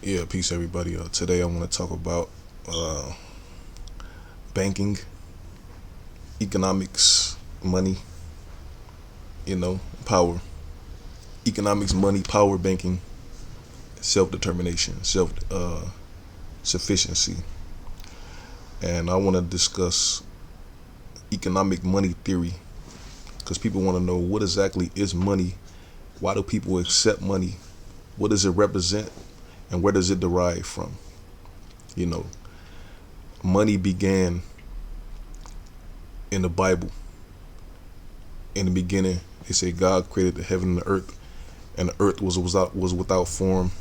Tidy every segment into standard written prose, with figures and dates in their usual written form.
Yeah, peace everybody. Today I want to talk about uh, banking, economics, money, power. Economics, money, power, banking, self-determination, self-sufficiency. And I want to discuss economic money theory because people want to know what exactly is money, why do people accept money, what does it represent, and where does it derive from? You know, money began in the Bible. In the beginning, they say God created the heaven and the earth was without form,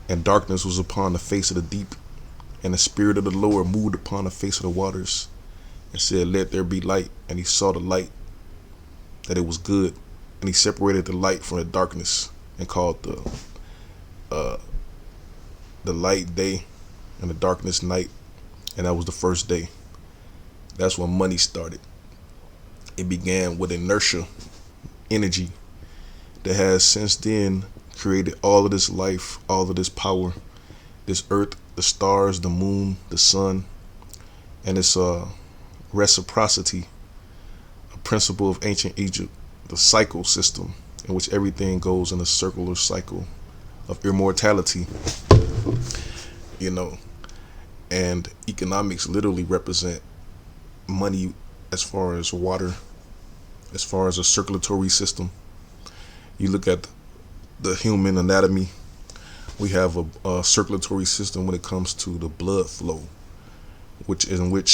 and darkness was upon the face of the deep, and the spirit of the Lord moved upon the face of the waters, and said, "Let there be light." And he saw the light that it was good, and he separated the light from the darkness, and called uh, the light day, and the darkness night, and that was the first day. That's when money started. It began with inertia, energy, that has since then created all of this life, all of this power, this earth, the stars, the moon, the sun, and its reciprocity, a principle of ancient Egypt, the cycle system in which everything goes in a circular cycle of immortality, you know, and economics literally represent money as far as water, as far as a circulatory system. You look at the human anatomy, we have a circulatory system when it comes to the blood flow, which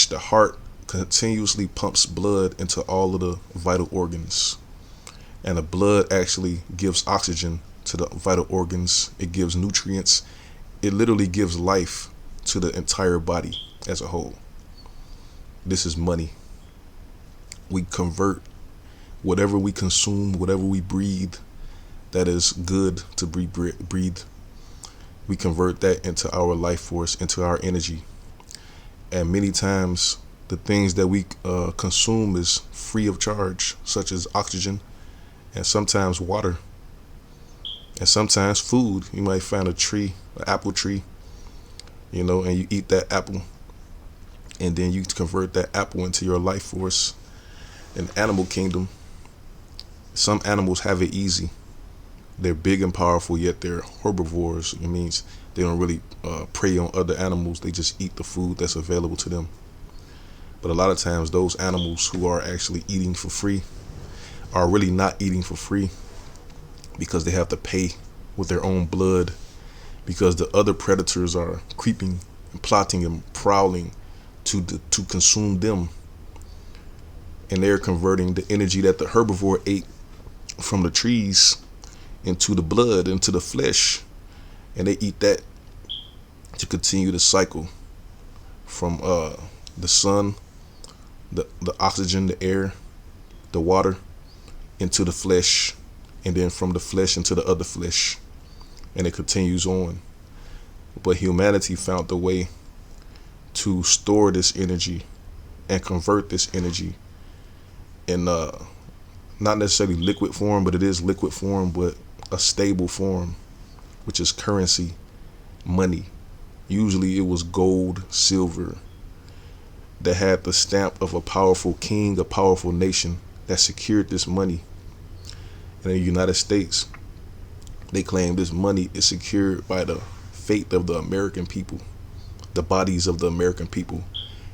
the heart continuously pumps blood into all of the vital organs, and the blood actually gives oxygen to the vital organs. It gives nutrients. It literally gives life to the entire body as a whole. This is money. We convert whatever we consume, whatever we breathe, that is good to breathe. We convert that into our life force, into our energy. And many times, the things that we consume is free of charge, such as oxygen, and sometimes water, and sometimes food. You might find a tree, an apple tree, and you eat that apple, and then you convert that apple into your life force. In the animal kingdom, some animals have it easy. They're big and powerful, yet they're herbivores. It means they don't really prey on other animals. They just eat the food that's available to them. But a lot of times, those animals who are actually eating for free are really not eating for free, because they have to pay with their own blood, because the other predators are creeping and plotting and prowling to consume them. And they're converting the energy that the herbivore ate from the trees into the blood, into the flesh, and they eat that to continue the cycle from the sun, the oxygen, the air, the water, into the flesh, and then from the flesh into the other flesh, and it continues on. But humanity found the way to store this energy and convert this energy in not necessarily liquid form, but it is liquid form, but a stable form, which is currency, money. Usually it was gold, silver, that had the stamp of a powerful king, a powerful nation that secured this money. And in the United States, they claim this money is secured by the fate of the American people, the bodies of the American people,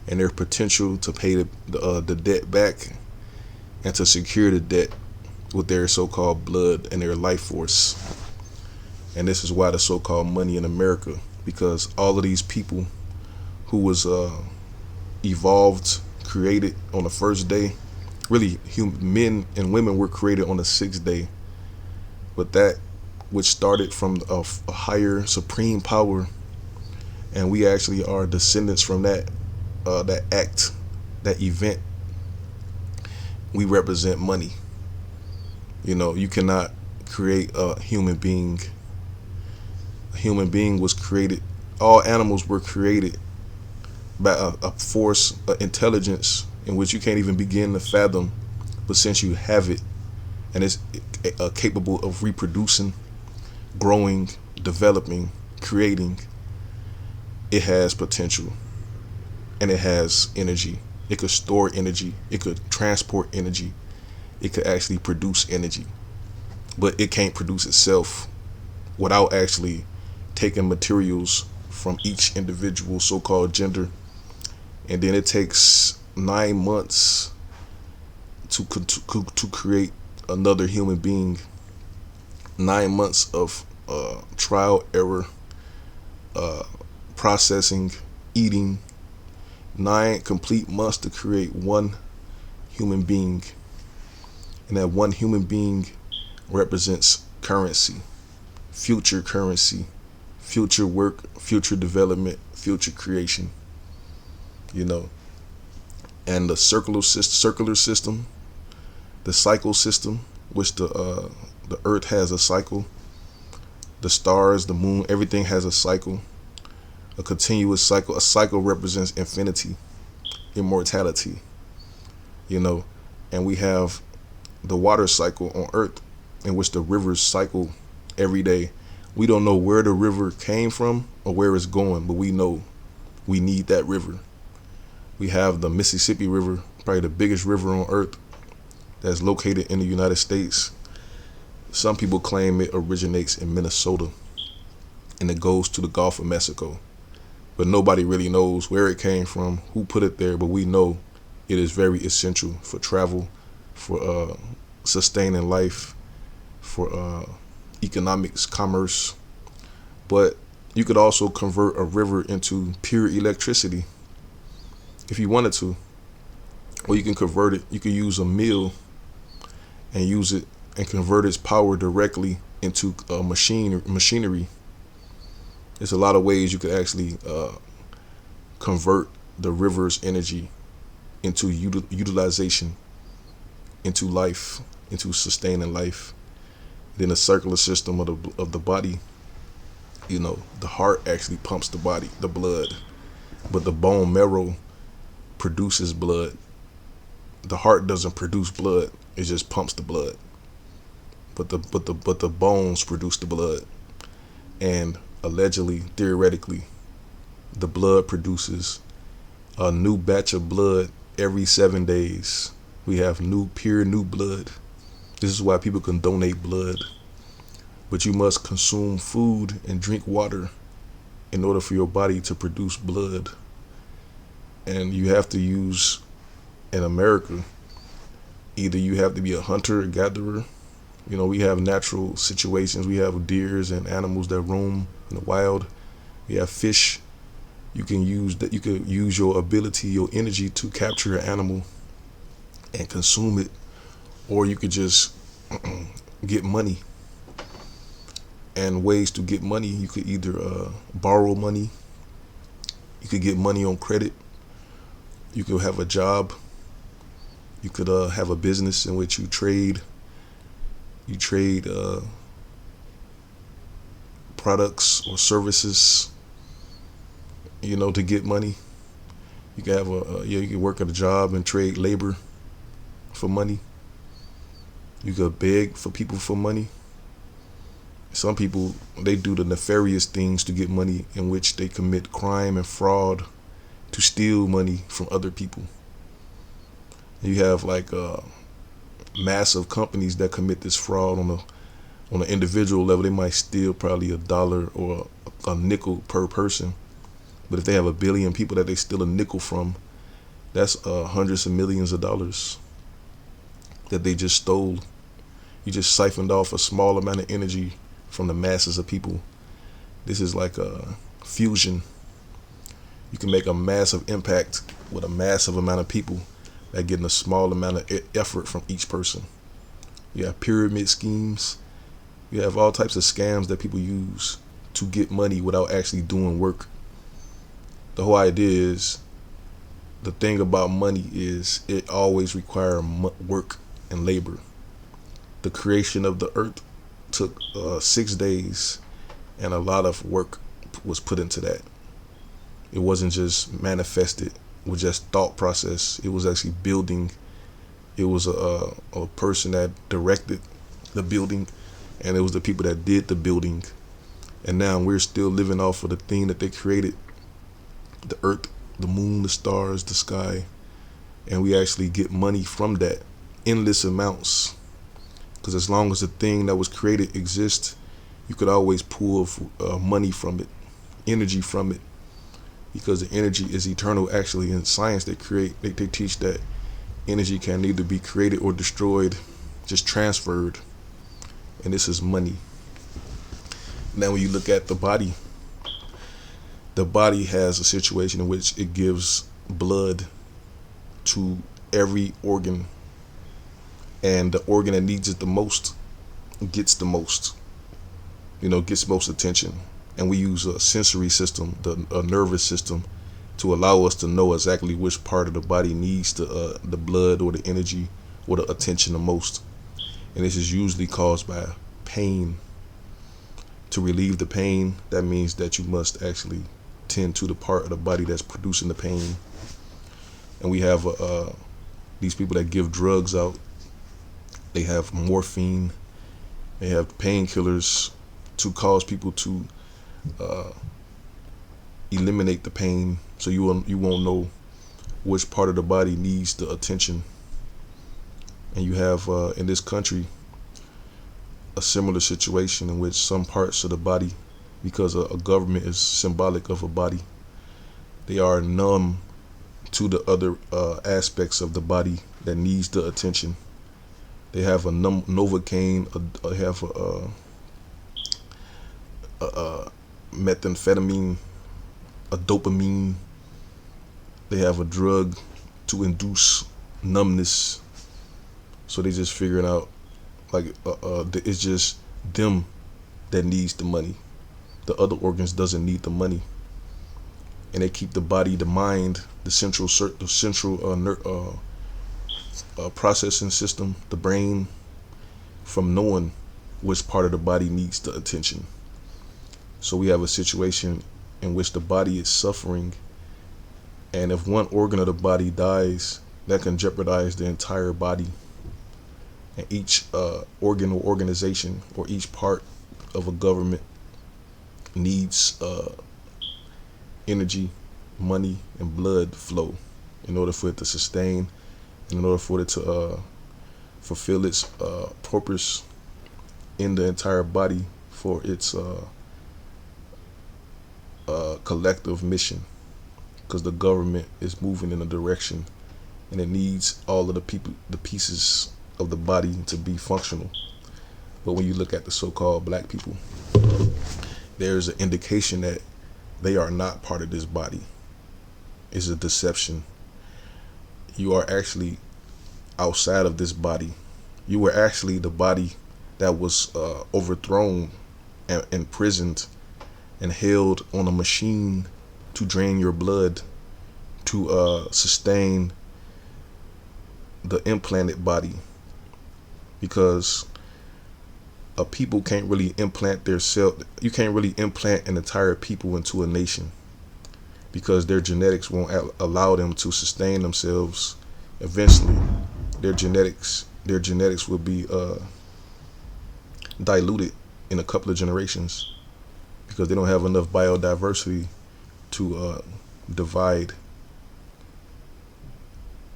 and their potential to pay the debt back, and to secure the debt with their so-called blood and their life force. And this is why the so-called money in America, because all of these people who was evolved, created on the first day, really men and women were created on the sixth day, but that which started from a higher supreme power, and we actually are descendants from that act, that event. We represent money. You cannot create a human being. A human being was created, all animals were created by a force, intelligence in which you can't even begin to fathom. But since you have it, and it's capable of reproducing, growing, developing, creating, it has potential and it has energy. It could store energy. It could transport energy. It could actually produce energy. But it can't produce itself without actually taking materials from each individual so-called gender, and then it takes 9 months to create another human being. 9 months of trial error, uh, processing, eating. 9 complete months to create one human being, and that one human being represents currency, future currency, future work, future development, future creation. You know, and the circular system, the cycle system, which the Earth has a cycle. The stars, the moon, everything has a cycle, a continuous cycle. A cycle represents infinity, immortality. You know, and we have the water cycle on Earth, in which the rivers cycle every day. We don't know where the river came from or where it's going, but we know we need that river. We have the Mississippi River, probably the biggest river on Earth, that's located in the United States. Some people claim it originates in Minnesota and it goes to the Gulf of Mexico. But nobody really knows where it came from, who put it there, but we know it is very essential for travel, for sustaining life, for economics, commerce. But you could also convert a river into pure electricity if you wanted to. Or you can convert it, you could use a mill and use it and convert its power directly into machinery. There's a lot of ways you could actually convert the river's energy into utilization, into life, into sustaining life. Then the circular system of the body. You know, the heart actually pumps the body, the blood, but the bone marrow produces blood. The heart doesn't produce blood; it just pumps the blood. But the bones produce the blood, and allegedly, theoretically, the blood produces a new batch of blood every 7 days. We have pure new blood. This is why people can donate blood. But you must consume food and drink water in order for your body to produce blood. And you have to use, in America, either you have to be a hunter, a gatherer. You know, we have natural situations. We have deers and animals that roam in the wild. We have fish. You can use that. You can use your ability, your energy to capture an animal and consume it, or you could just get money. And ways to get money, you could either borrow money. You could get money on credit. You could have a job. You could have a business in which you trade. You trade products or services, you know, to get money. You can have you can work at a job and trade labor for money. You could beg for people for money. Some people, they do the nefarious things to get money, in which they commit crime and fraud to steal money from other people. You have like massive companies that commit this fraud on an individual level. They might steal probably $1 or a nickel per person, but if they have 1 billion people that they steal a nickel from, that's hundreds of millions of dollars that they just stole. You just siphoned off a small amount of energy from the masses of people. This is like a fusion. You can make a massive impact with a massive amount of people by getting a small amount of effort from each person. You have pyramid schemes. You have all types of scams that people use to get money without actually doing work. The whole idea is, the thing about money is it always requires work and labor. The creation of the earth took 6 days, and a lot of work was put into that. It wasn't just manifested with just thought process. It was actually building. It was a person that directed the building, and it was the people that did the building And now we're still living off of the thing that they created, the earth, the moon, the stars, the sky. And we actually get money from that, endless amounts. Because as long as the thing that was created exists, you could always pull money from it, energy from it, because the energy is eternal. Actually, in science, they teach that energy can neither be created or destroyed, just transferred. And this is money. Now, when you look at the body has a situation in which it gives blood to every organ, and the organ that needs it the most gets the most, gets most attention. And we use a sensory system, a nervous system, to allow us to know exactly which part of the body needs the blood or the energy or the attention the most. And this is usually caused by pain. To relieve the pain, that means that you must actually tend to the part of the body that's producing the pain. And we have these people that give drugs out. They have morphine. They have painkillers to cause people to eliminate the pain, so you won't know which part of the body needs the attention. And you have in this country a similar situation in which some parts of the body, because a government is symbolic of a body, they are numb to the other aspects of the body that needs the attention. They have a novocaine, they have a methamphetamine, a dopamine. They have a drug to induce numbness. So they just figuring out like it's just them that needs the money. The other organs doesn't need the money, and they keep the body, the mind, the central processing system, the brain, from knowing which part of the body needs the attention. So we have a situation in which the body is suffering, and if one organ of the body dies, that can jeopardize the entire body. And each organ or organization or each part of a government needs energy, money, and blood flow in order for it to sustain, and in order for it to fulfill its purpose in the entire body for its collective mission. Because the government is moving in a direction, and it needs all of the pieces of the body to be functional. But when you look at the so-called black people, there's an indication that they are not part of this body. It's a deception. You are actually outside of this body. You were actually the body that was overthrown and imprisoned and held on a machine to drain your blood, to sustain the implanted body. Because a people can't really implant their cell. You can't really implant an entire people into a nation, because their genetics won't allow them to sustain themselves. Eventually, their genetics will be diluted in a couple of generations, because they don't have enough biodiversity to divide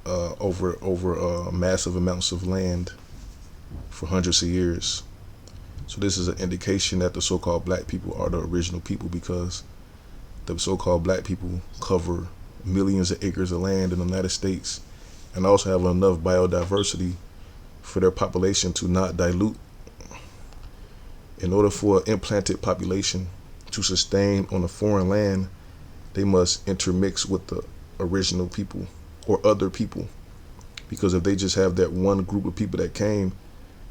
over massive amounts of land for hundreds of years. So this is an indication that the so-called black people are the original people, because the so-called black people cover millions of acres of land in the United States, and also have enough biodiversity for their population to not dilute. In order for an implanted population to sustain on a foreign land, they must intermix with the original people or other people. Because if they just have that one group of people that came,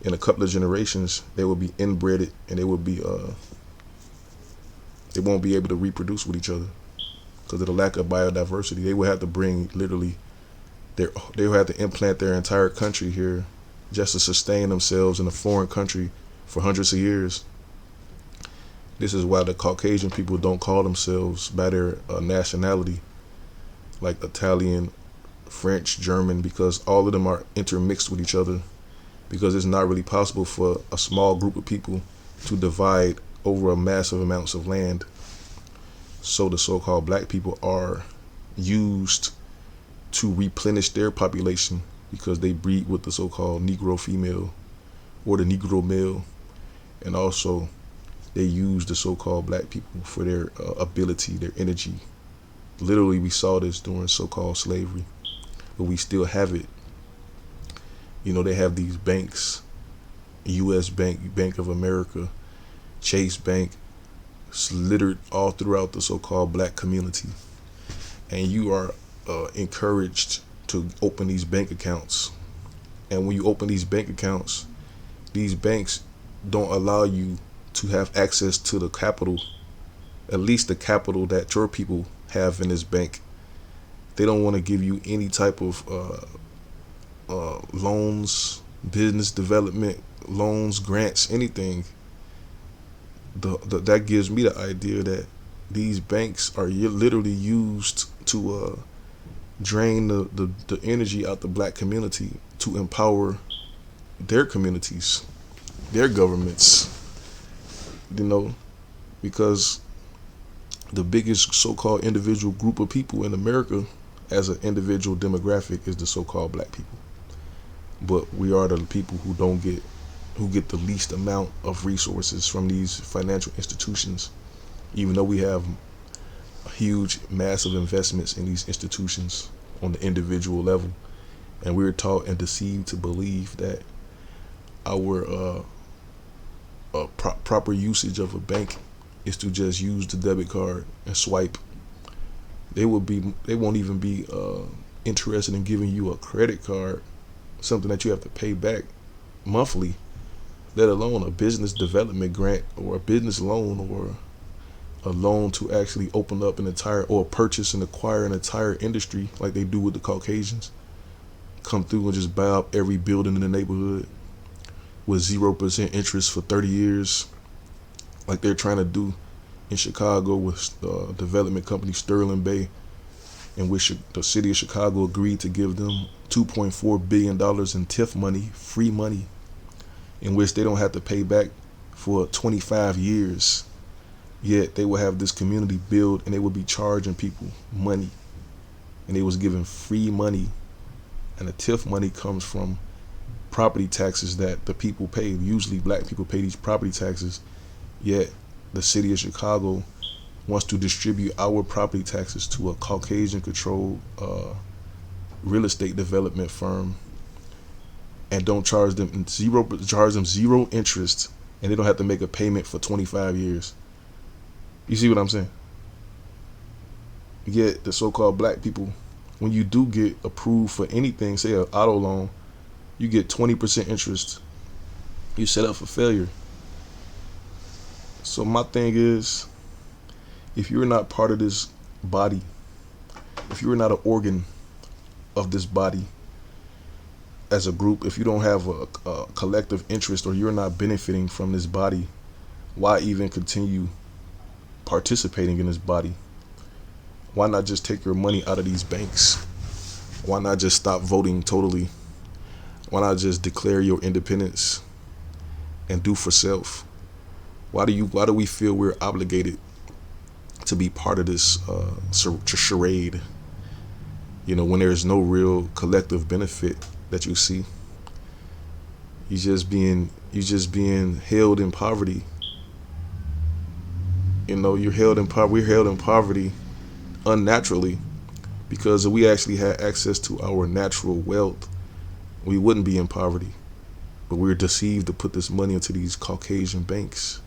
in a couple of generations, they will be inbred, and they will be they won't be able to reproduce with each other because of the lack of biodiversity. They will have to bring literally they will have to implant their entire country here just to sustain themselves in a foreign country for hundreds of years. This is why the Caucasian people don't call themselves by their nationality, like Italian, French, German, because all of them are intermixed with each other. Because it's not really possible for a small group of people to divide over a massive amounts of land. So the so-called black people are used to replenish their population because they breed with the so-called Negro female or the Negro male, and also they use the so-called black people for their ability, their energy. Literally, we saw this during so-called slavery, but we still have it. You know, they have these banks, U.S. Bank, Bank of America, Chase Bank, littered all throughout the so-called black community. And you are encouraged to open these bank accounts. And when you open these bank accounts, these banks don't allow you to have access to the capital, at least the capital that your people have in this bank. They don't want to give you any type of loans, business development loans, grants, anything. That gives me the idea that these banks are literally used to drain the energy out the black community to empower their communities, their governments, you know, because the biggest so-called individual group of people in America as an individual demographic is the so-called black people. But we are the people who get the least amount of resources from these financial institutions, even though we have huge, massive investments in these institutions on the individual level. And we're taught and deceived to believe that our proper usage of a bank is to just use the debit card and swipe. They won't even be interested in giving you a credit card, something that you have to pay back monthly, let alone a business development grant or a business loan or a loan to actually open up an entire or purchase and acquire an entire industry like they do with the Caucasians. Come through and just buy up every building in the neighborhood with 0% interest for 30 years, like they're trying to do in Chicago with the development company Sterling Bay, in which the city of Chicago agreed to give them $2.4 billion in TIF money, free money, in which they don't have to pay back for 25 years. Yet they will have this community build and they will be charging people money. And they was giving free money. And the TIF money comes from property taxes that the people pay. Usually black people pay these property taxes. Yet the city of Chicago wants to distribute our property taxes to a Caucasian-controlled real estate development firm, and don't charge them zero interest, and they don't have to make a payment for 25 years. You see what I'm saying? Yet the so-called black people, when you do get approved for anything, say an auto loan, you get 20% interest. You set up for failure. So my thing is, if you're not part of this body, if you're not an organ of this body as a group, if you don't have a collective interest or you're not benefiting from this body, why even continue participating in this body? Why not just take your money out of these banks? Why not just stop voting totally? Why not just declare your independence and do for self? Why do we feel we're obligated to be part of this charade? You know, when there's no real collective benefit that you see. You're just being held in poverty. You know, we're held in poverty unnaturally, because if we actually had access to our natural wealth, we wouldn't be in poverty. But we're deceived to put this money into these Caucasian banks.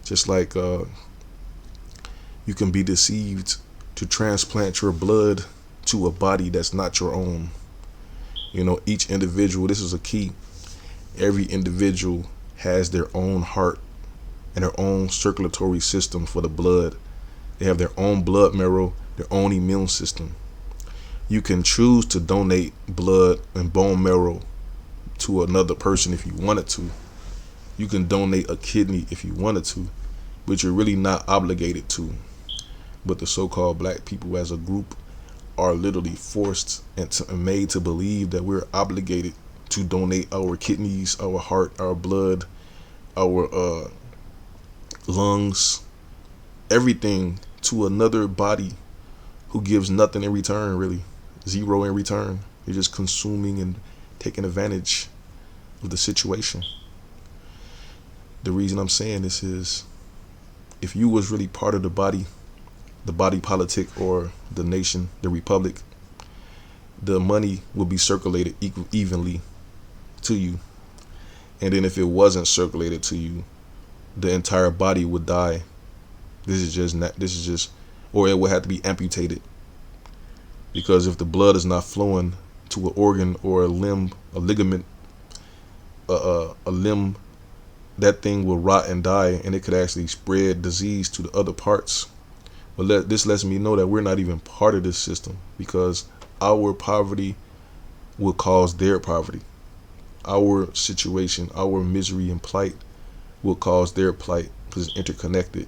Just like you can be deceived to transplant your blood to a body that's not your own. You know, each individual, this is a key. Every individual has their own heart and their own circulatory system for the blood. They have their own blood marrow, their own immune system. You can choose to donate blood and bone marrow to another person if you wanted to. You can donate a kidney if you wanted to, but you're really not obligated to. But the so-called black people as a group are literally forced and made to believe that we're obligated to donate our kidneys, our heart, our blood, our lungs, everything to another body who gives nothing in return, really. Zero in return. You're just consuming and taking advantage of the situation. The reason I'm saying this is if you was really part of the body politic or the nation, the republic, the money would be circulated evenly to you. And then if it wasn't circulated to you, the entire body would die. This is just, or it would have to be amputated. Because if the blood is not flowing to an organ or a limb, a ligament, a limb, that thing will rot and die, and it could actually spread disease to the other parts. But this lets me know that we're not even part of this system, because our poverty will cause their poverty. Our situation, our misery and plight will cause their plight, because it's interconnected.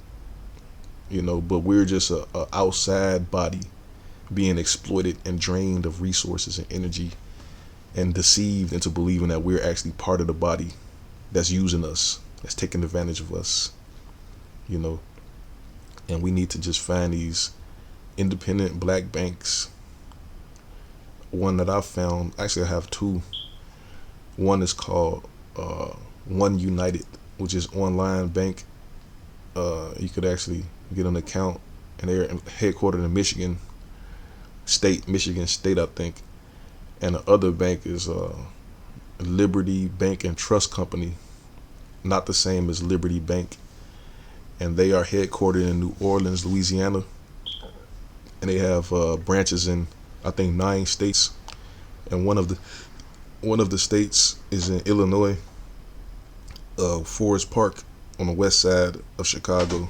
But we're just a outside body being exploited and drained of resources and energy and deceived into believing that we're actually part of the body that's using us, that's taking advantage of us. And we need to just find these independent black banks. One that I found, actually I have two. One is called One United, which is online bank. You could actually get an account, and they're headquartered in Michigan State, I think. And the other bank is Liberty Bank and Trust Company, not the same as Liberty Bank. And they are headquartered in New Orleans, Louisiana. And they have branches in, I think, 9 states. And one of the states is in Illinois, Forest Park on the west side of Chicago.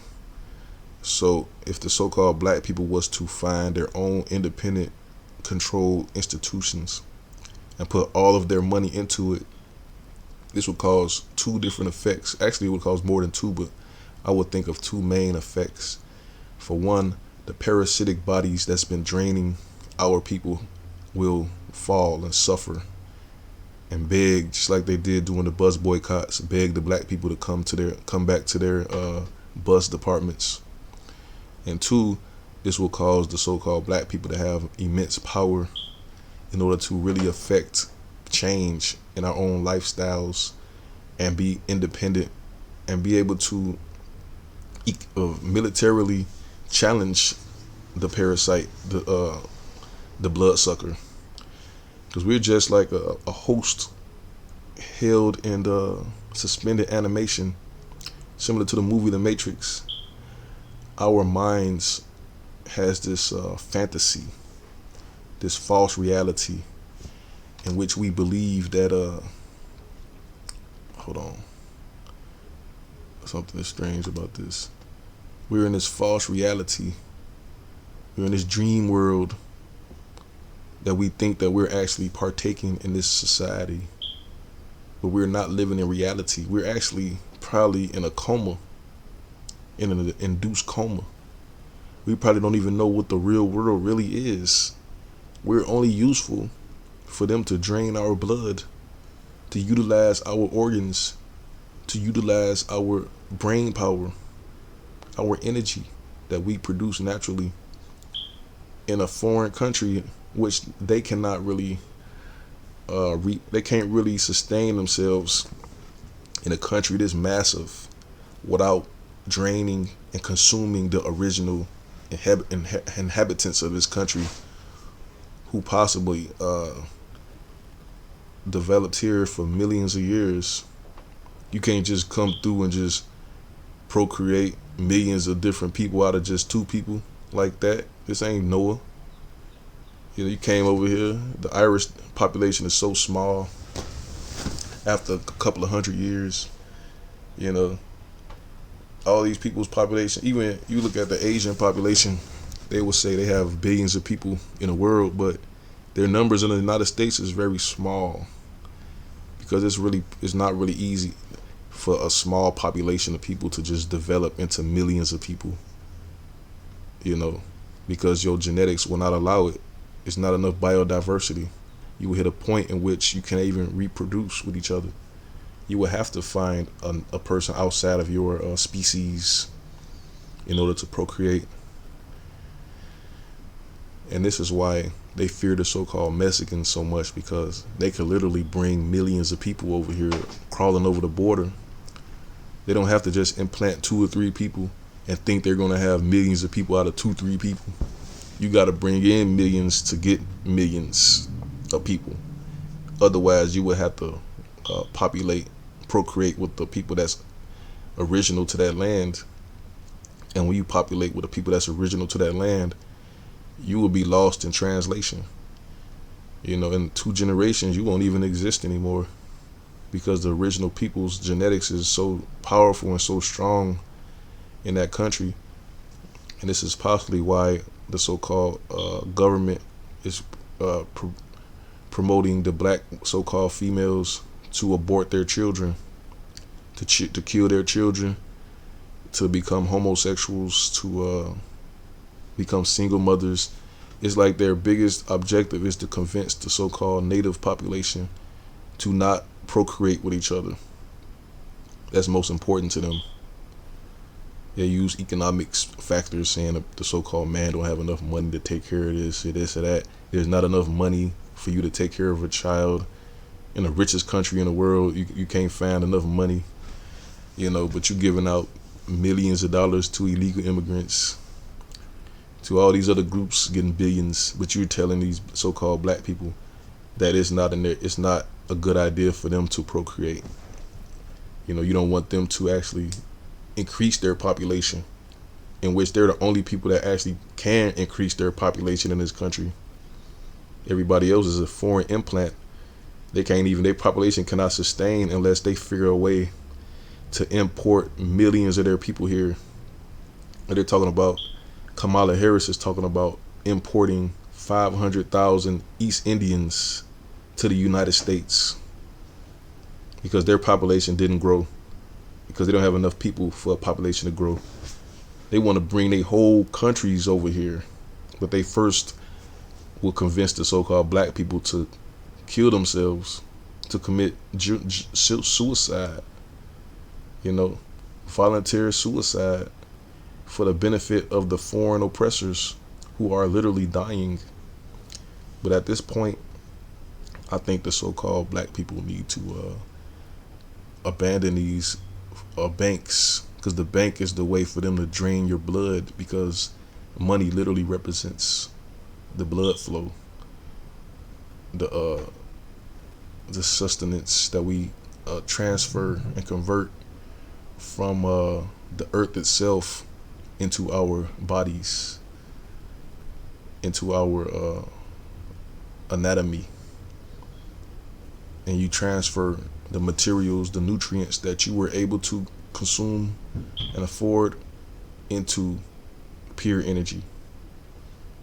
So if the so-called black people was to find their own independent controlled institutions and put all of their money into it, this would cause 2 different effects. Actually, it would cause more than 2, but I would think of 2 main effects. For one, the parasitic bodies that's been draining our people will fall and suffer and beg, just like they did during the bus boycotts, beg the black people to come back to their bus departments. And 2, this will cause the so-called black people to have immense power in order to really affect change in our own lifestyles and be independent and be able to militarily challenge the parasite, the bloodsucker. Because we're just like a host held in suspended animation, similar to the movie The Matrix. Our minds has this fantasy, this false reality in which we believe that hold on, something is strange about this. We're in this false reality. We're in this dream world that we think that we're actually partaking in this society, but we're not living in reality. We're actually probably in a coma, in an induced coma. We probably don't even know what the real world really is. We're only useful for them to drain our blood, to utilize our organs, to utilize our brain power, our energy that we produce naturally in a foreign country, which they cannot really they can't really sustain themselves in a country this massive without draining and consuming the original inhabitants of this country, who possibly developed here for millions of years. You can't just come through and just procreate millions of different people out of just 2 people like that. This ain't Noah. You came over here. The Irish population is so small. After a couple of 100 years, all these people's population, even you look at the Asian population, they will say they have billions of people in the world, but their numbers in the United States is very small, because it's not really easy for a small population of people to just develop into millions of people, because your genetics will not allow it. It's not enough biodiversity. You will hit a point in which you can't even reproduce with each other. you would have to find a person outside of your species in order to procreate. And this is why they fear the so-called Mexicans so much, because they could literally bring millions of people over here crawling over the border. They don't have to just implant 2 or 3 people and think they're going to have millions of people out of 2, 3 people. You got to bring in millions to get millions of people. Otherwise, you would have to procreate with the people that's original to that land. And when you populate with the people that's original to that land, you will be lost in translation. In 2 generations, you won't even exist anymore, because the original people's genetics is so powerful and so strong in that country. And this is possibly why the so-called government is promoting the black so-called females to abort their children, to kill their children, to become homosexuals, to become single mothers. It's like their biggest objective is to convince the so-called native population to not procreate with each other. That's most important to them. They use economics factors, saying the so-called man don't have enough money to take care of this or that. There's not enough money for you to take care of a child. In the richest country in the world, you can't find enough money, but you're giving out millions of dollars to illegal immigrants, to all these other groups getting billions, but you're telling these so-called black people that it's not a good idea for them to procreate. You don't want them to actually increase their population, in which they're the only people that actually can increase their population in this country. Everybody else is a foreign implant. Their population cannot sustain unless they figure a way to import millions of their people here. And they're talking about, Kamala Harris is talking about importing 500,000 East Indians to the United States, because their population didn't grow, because they don't have enough people for a population to grow. They want to bring their whole countries over here, but they first will convince the so-called black people to kill themselves, to commit suicide, voluntary suicide, for the benefit of the foreign oppressors who are literally dying. But at this point, I think the so-called black people need to abandon these banks, because the bank is the way for them to drain your blood, because money literally represents the blood flow, the sustenance that we transfer and convert from the earth itself into our bodies, into our anatomy. And you transfer the materials, the nutrients that you were able to consume and afford into pure energy,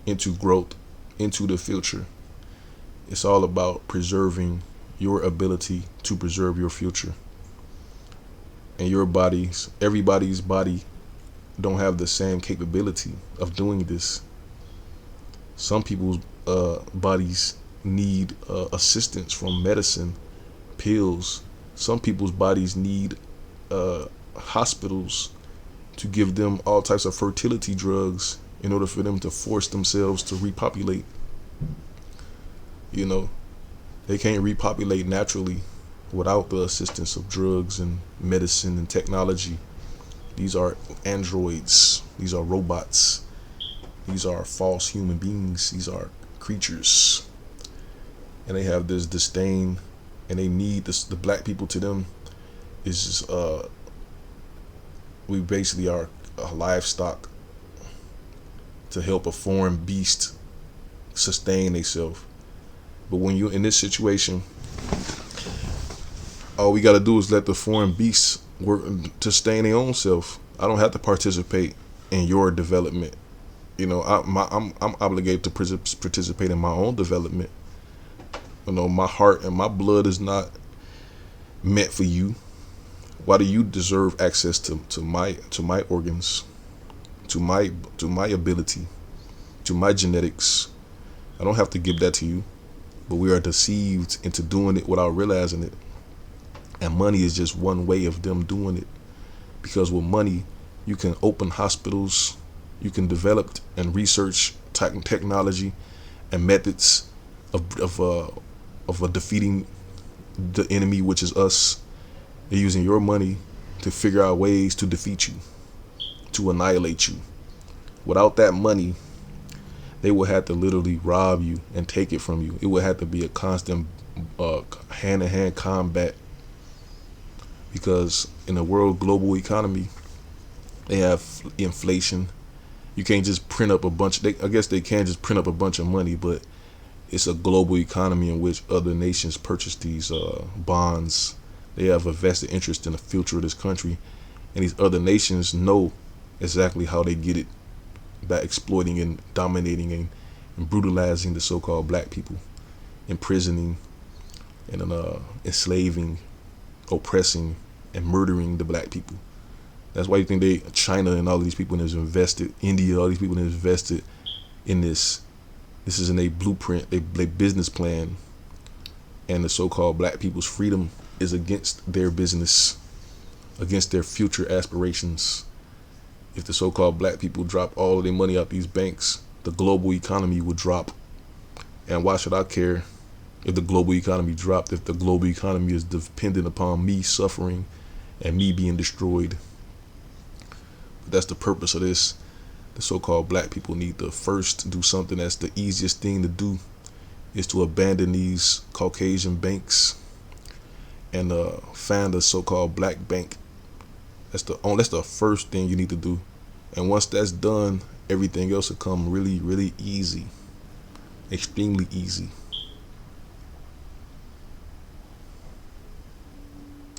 into growth, into the future. It's all about preserving your ability to preserve your future. And everybody's body don't have the same capability of doing this. Some people's bodies need assistance from medicine, pills. Some people's bodies need hospitals to give them all types of fertility drugs in order for them to force themselves to repopulate. They can't repopulate naturally without the assistance of drugs and medicine and technology. These are androids. These are robots. These are false human beings. These are creatures. And they have this disdain, and they need this. The black people, to them, is just, we basically are a livestock to help a foreign beast sustain themselves. But when you're in this situation, all we got to do is let the foreign beasts work to sustain their own self. I don't have to participate in your development. I'm obligated to participate in my own development. My heart and my blood is not meant for you. Why do you deserve access to my organs, to my ability, to my genetics? I don't have to give that to you. But we are deceived into doing it without realizing it. And money is just one way of them doing it. Because with money, you can open hospitals, you can develop and research technology and methods of defeating the enemy, which is us. They're using your money to figure out ways to defeat you, to annihilate you. Without that money, they would have to literally rob you and take it from you. It would have to be a constant hand-to-hand combat, because in a world global economy, they have inflation. You can't just print up a bunch. I guess they can just print up a bunch of money, but it's a global economy in which other nations purchase these bonds. They have a vested interest in the future of this country, and these other nations know exactly how they get it, by exploiting and dominating and brutalizing the so-called black people, imprisoning and enslaving, oppressing, and murdering the black people. That's why you think China and all of these people has invested, India, all these people have invested in this. This is in a blueprint, a business plan, and the so-called black people's freedom is against their business, against their future aspirations. If the so-called black people drop all of their money out these banks, the global economy would drop. And why should I care if the global economy dropped, if the global economy is dependent upon me suffering and me being destroyed? But that's the purpose of this. The so-called black people need to first do something that's the easiest thing to do, is to abandon these Caucasian banks and find a so-called black bank. That's the first thing you need to do. And once that's done, everything else will come really, really easy. Extremely easy.